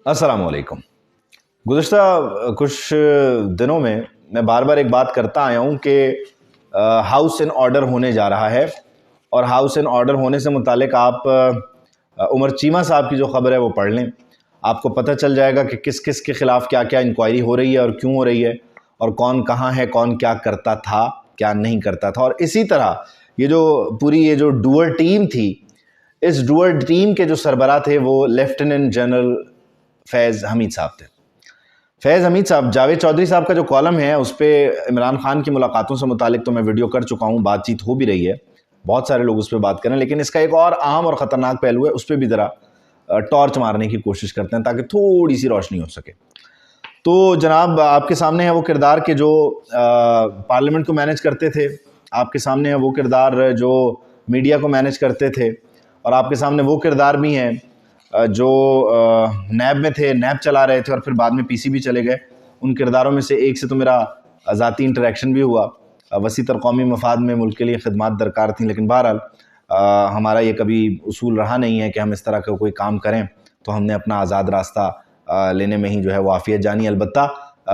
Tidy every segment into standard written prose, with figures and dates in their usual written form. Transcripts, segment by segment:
अस्सलाम वालेकुम। गुज़िश्ता कुछ दिनों में मैं बार बार एक बात करता आया हूँ कि हाउस इन ऑर्डर होने जा रहा है, और हाउस इन ऑर्डर होने से मुतालिक आप उमर चीमा साहब की जो ख़बर है वो पढ़ लें। आपको पता चल जाएगा कि किस किस के ख़िलाफ़ क्या क्या इंक्वायरी हो रही है और क्यों हो रही है, और कौन कहाँ है, कौन क्या करता था, क्या नहीं करता था। और इसी तरह ये जो डुअर टीम थी, इस डुअर टीम के जो सरबराह थे वो लेफ्टिनेंट जनरल फैज़ हमीद साहब थे। फैज़ हमीद साहब, जावेद चौधरी साहब का जो कॉलम है उस पर इमरान खान की मुलाकातों से मुतालिक तो मैं वीडियो कर चुका हूँ, बातचीत हो भी रही है, बहुत सारे लोग उस पर बात करें, लेकिन इसका एक और अहम और ख़तरनाक पहलू है, उस पर भी ज़रा टॉर्च मारने की कोशिश करते हैं ताकि थोड़ी सी रोशनी हो सके। तो जनाब, आपके सामने है वो किरदार के जो पार्लियामेंट को मैनेज करते थे, आपके सामने है वो किरदार जो मीडिया को मैनेज करते थे, और आपके सामने वो किरदार भी हैं जो नैब में थे, नैब चला रहे थे और फिर बाद में पीसीबी चले गए। उन किरदारों में से एक से तो मेरा ज़ाती इंटरेक्शन भी हुआ, वसी तर कौमी मफाद में मुल्क के लिए खिदमात दरकार थी, लेकिन बहरहाल हमारा ये कभी उसूल रहा नहीं है कि हम इस तरह का कोई काम करें, तो हमने अपना आज़ाद रास्ता लेने में ही जो है वो आफियत जानी। अलबत्ता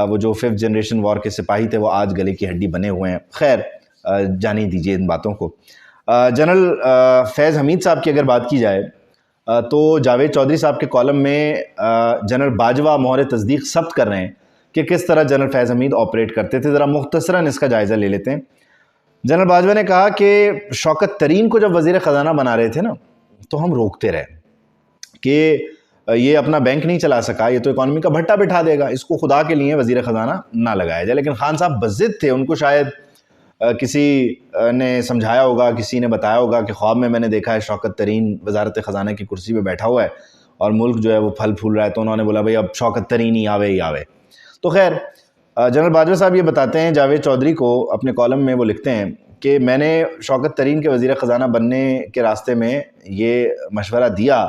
वो जो 5th जनरेशन वॉर के सिपाही थे वो आज गले की हड्डी बने हुए हैं। खैर, जाने दीजिए इन बातों को। जनरल फैज़ हमीद साहब की अगर बात की जाए तो जावेद चौधरी साहब के कॉलम में जनरल बाजवा मोहर तस्दीक सब्त कर रहे हैं कि किस तरह जनरल फैज़ हमीद ऑपरेट करते थे। ज़रा मुख्तसरन इसका जायज़ा ले लेते हैं। जनरल बाजवा ने कहा कि शौकत तरीन को जब वज़ीर ख़जाना बना रहे थे ना, तो हम रोकते रहे कि ये अपना बैंक नहीं चला सका, ये तो इकॉनमी का भट्टा बिठा देगा, इसको खुदा के लिए वज़ीर ख़जाना ना लगाया जाए। लेकिन खान साहब बज़िद थे, उनको शायद किसी ने समझाया होगा, किसी ने बताया होगा कि ख्वाब में मैंने देखा है शौकत तरीन वज़ारत ख़जाना की कुर्सी पे बैठा हुआ है और मुल्क जो है वो फल फूल रहा है, तो उन्होंने बोला भाई अब शौकत तरीन ही आवे। तो खैर, जनरल बाजवा साहब ये बताते हैं जावेद चौधरी को, अपने कॉलम में वो लिखते हैं कि मैंने शौकत तरीन के वज़ीर ख़जाना बनने के रास्ते में ये मशवरा दिया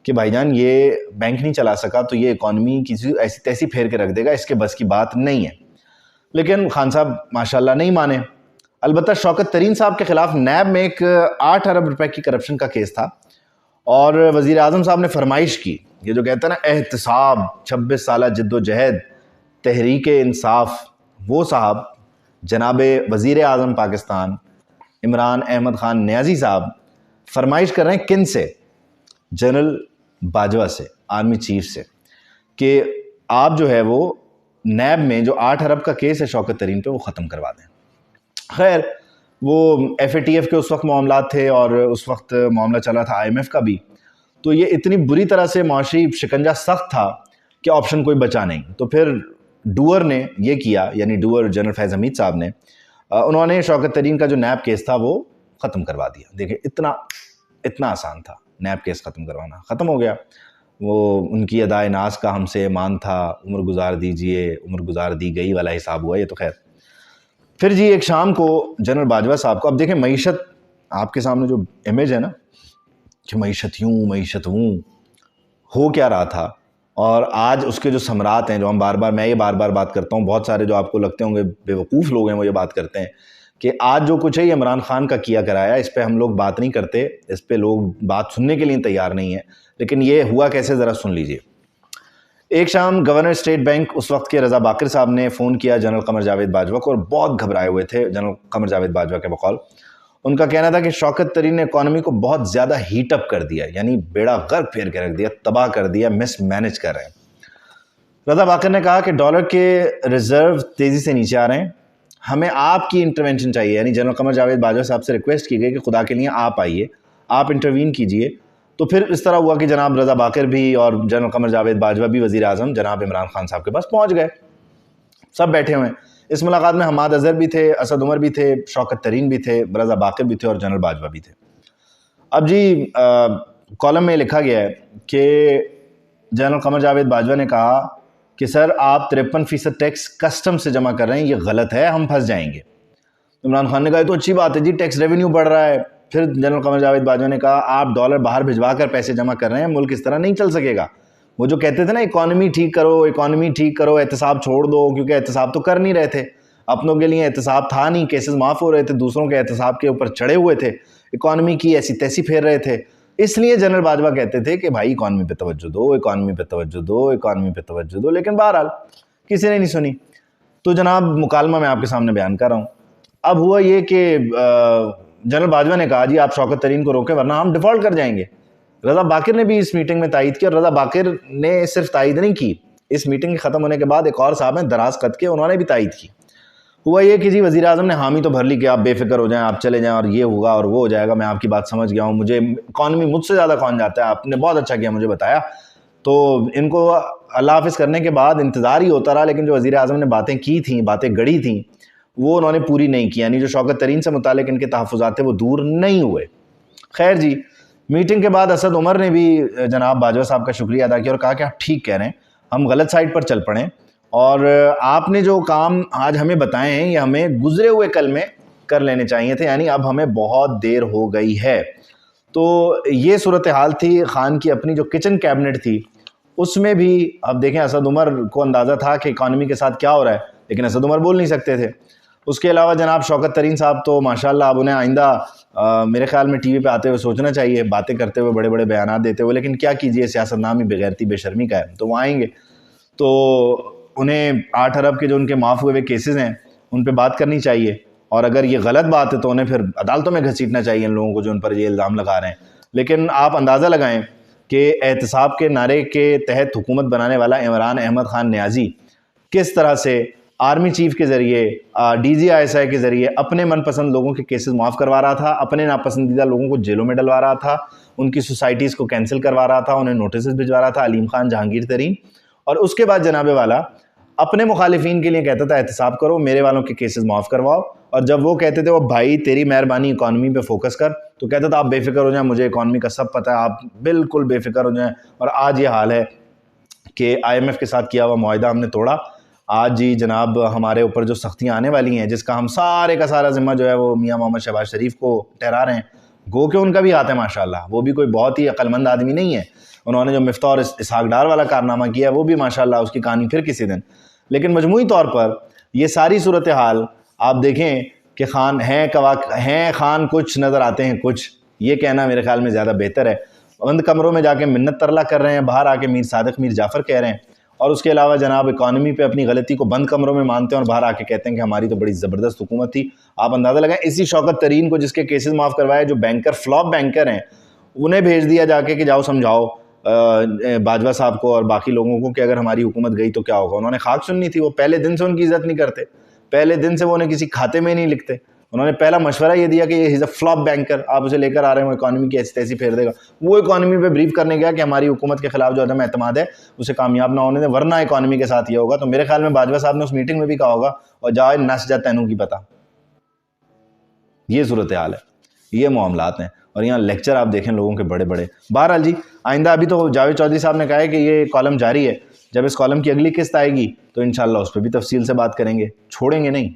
कि भाईजान ये बैंक नहीं चला सका तो ये इकॉनमी किसी ऐसी तैसी फेर के रख देगा, इसके बस की बात नहीं है। लेकिन खान साहब माशाल्लाह नहीं माने। अलबत्ता शौकत तरीन साहब के ख़िलाफ़ नैब में एक 8 अरब रुपए की करप्शन का केस था, और वज़ीर आज़म साहब ने फरमाइश की, ये जो कहते हैं ना एहतसाब, 26 साल जिद्दोजहद, तहरीक इंसाफ, वो साहब जनाब वज़ीर आज़म पाकिस्तान इमरान अहमद ख़ान नियाज़ी साहब फरमाइश कर रहे हैं किन से? जनरल बाजवा से, आर्मी चीफ से, कि आप जो है वो नैब में जो 8 अरब का केस है शौकत तरीन पे वो ख़त्म करवा दें। खैर, वो FATF के उस वक्त मामलात थे और उस वक्त मामला चला था IMF का भी, तो ये इतनी बुरी तरह से माशी शिकंजा सख्त था कि ऑप्शन कोई बचा नहीं। तो फिर डुअर ने ये किया, यानी डुअर जनरल फैज़ हमीद साहब ने, उन्होंने शौकत तरीन का जो नैब केस था वो ख़त्म करवा दिया। देखिए, इतना आसान था नैब केस ख़त्म करवाना, ख़त्म हो गया। वो उनकी अदाए नाज का हमसे ईमान था, उम्र गुजार दीजिए, उम्र गुजार दी गई वाला हिसाब हुआ ये तो। खैर, फिर जी एक शाम को जनरल बाजवा साहब को, अब देखें मईशत, आपके सामने जो इमेज है ना कि मईशत यूँ मईशत वूँ, हो क्या रहा था, और आज उसके जो समरात हैं, जो मैं ये बार बार बात करता हूँ, बहुत सारे जो आपको लगते होंगे बेवकूफ़ लोग हैं वो ये बात करते हैं कि आज जो कुछ है ये इमरान खान का किया कराया, इस पर हम लोग बात नहीं करते, इस पर लोग बात सुनने के लिए तैयार नहीं है। लेकिन ये हुआ कैसे, ज़रा सुन लीजिए। एक शाम गवर्नर स्टेट बैंक उस वक्त के रज़ा बाकर साहब ने फ़ोन किया जनरल कमर जावेद बाजवा को, और बहुत घबराए हुए थे जनरल कमर जावेद बाजवा के बकौल। उनका कहना था कि शौकत तरीन ने इकॉनमी को बहुत ज़्यादा हीट अप कर दिया, यानी बेड़ा गर्क फेर के रख दिया, तबाह कर दिया, मिस मैनेज कर रहे हैं। रज़ा बाकर ने कहा कि डॉलर के रिज़र्व तेज़ी से नीचे आ रहे हैं, हमें आपकी इंटरवेंशन चाहिए। यानी जनरल कमर जावेद बाजवा साहब से रिक्वेस्ट की गई कि खुदा के लिए आप आइए, आप इंटरवीन कीजिए। तो फिर इस तरह हुआ कि जनाब रज़ा बाकर भी और जनरल कमर जावेद बाजवा भी वज़ीर आज़म जनाब इमरान खान साहब के पास पहुँच गए। सब बैठे हुए हैं। इस मुलाकात में हमाद अज़हर भी थे, असद उमर भी थे, शौकत तरीन भी थे, रज़ा बाकर भी थे और जनरल बाजवा भी थे। अब जी कॉलम में लिखा गया है कि जनरल कमर जावेद बाजवा ने कहा कि सर आप 53% टैक्स कस्टम से जमा कर रहे हैं, ये गलत है, हम फंस जाएंगे। इमरान खान ने कहा तो अच्छी बात है जी, टैक्स रेवेन्यू बढ़ रहा है। फिर जनरल कमर जावेद बाजवा ने कहा आप डॉलर बाहर भिजवा कर पैसे जमा कर रहे हैं, मुल्क इस तरह नहीं चल सकेगा। वो जो कहते थे ना इकॉनमी ठीक करो, एहतसाब छोड़ दो, क्योंकि एहतसाब तो कर नहीं रहे थे, अपनों के लिए एहतसाब था नहीं, केसेस माफ़ हो रहे थे, दूसरों के एहतसाब के ऊपर चढ़े हुए थे, इकॉनमी की ऐसी तैसी फेर रहे थे। اس لیے جنرل باجوہ کہتے تھے کہ بھائی اکانومی پہ توجہ دو، اکانومی پہ توجہ دو، اکانومی پہ توجہ دو، لیکن بہرحال کسی نے نہیں سنی. تو جناب مکالمہ میں آپ کے سامنے بیان کر رہا ہوں. اب ہوا یہ کہ جنرل باجوہ نے کہا جی آپ شوکت ترین کو روکیں ورنہ ہم ڈیفالٹ کر جائیں گے. رضا باقر نے بھی اس میٹنگ میں تائید کی، اور رضا باقر نے صرف تائید نہیں کی، اس میٹنگ کے ختم ہونے کے بعد ایک اور صاحب ہیں دراز قد کے، انہوں نے بھی تائید کی. ہوا یہ کہ جی وزیر اعظم نے حامی تو بھر لی کہ آپ بے فکر ہو جائیں، آپ چلے جائیں اور یہ ہوگا اور وہ ہو جائے گا، میں آپ کی بات سمجھ گیا ہوں، مجھے اکانومی مجھ سے زیادہ کون جاتا ہے، آپ نے بہت اچھا کیا مجھے بتایا. تو ان کو اللہ حافظ کرنے کے بعد انتظار ہی ہوتا رہا، لیکن جو وزیر اعظم نے باتیں کی تھیں، باتیں گڑی تھیں، وہ انہوں نے پوری نہیں کی، یعنی جو شوکت ترین سے متعلق ان کے تحفظات تھے وہ دور نہیں ہوئے. خیر جی، میٹنگ کے بعد اسد عمر نے بھی جناب باجوہ صاحب کا شکریہ ادا کیا اور کہا کہ آپ ٹھیک کہہ رہے ہیں، ہم غلط سائٹ پر چل پڑیں، اور آپ نے جو کام آج ہمیں بتائے ہیں یہ ہمیں گزرے ہوئے کل میں کر لینے چاہیے تھے، یعنی اب ہمیں بہت دیر ہو گئی ہے. تو یہ صورتحال تھی. خان کی اپنی جو کچن کیبنٹ تھی اس میں بھی اب دیکھیں اسد عمر کو اندازہ تھا کہ اکانومی کے ساتھ کیا ہو رہا ہے، لیکن اسد عمر بول نہیں سکتے تھے. اس کے علاوہ جناب شوکت ترین صاحب تو ماشاءاللہ اب انہیں آئندہ میرے خیال میں ٹی وی پہ آتے ہوئے سوچنا چاہیے، باتیں کرتے ہوئے بڑے بڑے بیانات دیتے ہوئے، لیکن کیا کیجئے سیاست نام ہی بغیرتی بے شرمی کا ہے. تو وہ آئیں گے تو انہیں 8 ارب کے جو ان کے معاف ہوئے کیسز ہیں ان پہ بات کرنی چاہیے، اور اگر یہ غلط بات ہے تو انہیں پھر عدالتوں میں گھسیٹنا چاہیے ان لوگوں کو جو ان پر یہ الزام لگا رہے ہیں. لیکن آپ اندازہ لگائیں کہ احتساب کے نعرے کے تحت حکومت بنانے والا عمران احمد خان نیازی کس طرح سے آرمی چیف کے ذریعے، D G I S I کے ذریعے اپنے من پسند لوگوں کے کیسز معاف کروا رہا تھا، اپنے ناپسندیدہ لوگوں کو جیلوں میں ڈلوا رہا تھا، ان کی سوسائٹیز کو کینسل کروا رہا تھا، انہیں نوٹسز بھجوا رہا تھا، علیم خان، جہانگیر ترین. اور اس کے بعد جناب والا اپنے مخالفین کے لیے کہتا تھا احتساب کرو، میرے والوں کے کیسز معاف کرواؤ، اور جب وہ کہتے تھے وہ بھائی تیری مہربانی اکانومی پہ فوکس کر، تو کہتا تھا آپ بے فکر ہو جائیں، مجھے اکانومی کا سب پتہ ہے، آپ بالکل بے فکر ہو جائیں. اور آج یہ حال ہے کہ آئی ایم ایف کے ساتھ کیا ہوا معاہدہ ہم نے توڑا. آج جی جناب ہمارے اوپر جو سختیاں آنے والی ہیں، جس کا ہم سارے کا سارا ذمہ جو ہے وہ میاں محمد شہباز شریف کو ٹھہرا رہے ہیں، گو کہ ان کا بھی ہاتھ ہے ماشاءاللہ، وہ بھی کوئی بہت ہی عقل مند آدمی نہیں ہے. انہوں نے جو مفتاح اور اسحاق ڈار والا کارنامہ کیا ہے وہ بھی ماشاءاللہ، اس کی کہانی پھر کسی دن. لیکن مجموعی طور پر یہ ساری صورتحال آپ دیکھیں کہ خان ہیں خان کچھ نظر آتے ہیں کچھ، یہ کہنا میرے خیال میں زیادہ بہتر ہے. بند کمروں میں جا کے منت ترلا کر رہے ہیں، باہر آ کے میر صادق میر جعفر کہہ رہے ہیں، اور اس کے علاوہ جناب اکانومی پہ اپنی غلطی کو بند کمروں میں مانتے ہیں اور باہر آ کے کہتے ہیں کہ ہماری تو بڑی زبردست حکومت تھی. آپ اندازہ لگائیں اسی شوکت ترین کو جس کے کیسز معاف کروائے، جو بینکر فلاپ بینکر ہیں، انہیں بھیج دیا جا کے کہ جاؤ سمجھاؤ باجوہ صاحب کو اور باقی لوگوں کو کہ اگر ہماری حکومت گئی تو کیا ہوگا. انہوں نے خاک سننی تھی، وہ پہلے دن سے ان کی عزت نہیں کرتے، پہلے دن سے وہ انہیں کسی کھاتے میں نہیں لکھتے. انہوں نے پہلا مشورہ یہ دیا کہ یہ از اے فلاپ بینکر، آپ اسے لے کر آ رہے ہیں، وہ اکانومی کی ایسی تیسی پھیر دے گا. وہ اکانومی پہ بریف کرنے گیا کہ ہماری حکومت کے خلاف جو عدم اعتماد ہے اسے کامیاب نہ ہونے دیں، ورنہ اکانومی کے ساتھ یہ ہوگا. تو میرے خیال میں باجوہ صاحب نے اس میٹنگ میں بھی کہا ہوگا اور جاؤ نس جا تینوں کی پتہ. یہ صورتحال ہے، یہ معاملات ہیں، اور یہاں لیکچر آپ دیکھیں لوگوں کے بڑے بڑے. بہرحال جی آئندہ ابھی تو جاوید چودھری صاحب نے کہا ہے کہ یہ کالم جاری ہے، جب اس کالم کی اگلی قسط آئے گی تو انشاءاللہ اس پہ بھی تفصیل سے بات کریں گے، چھوڑیں گے نہیں.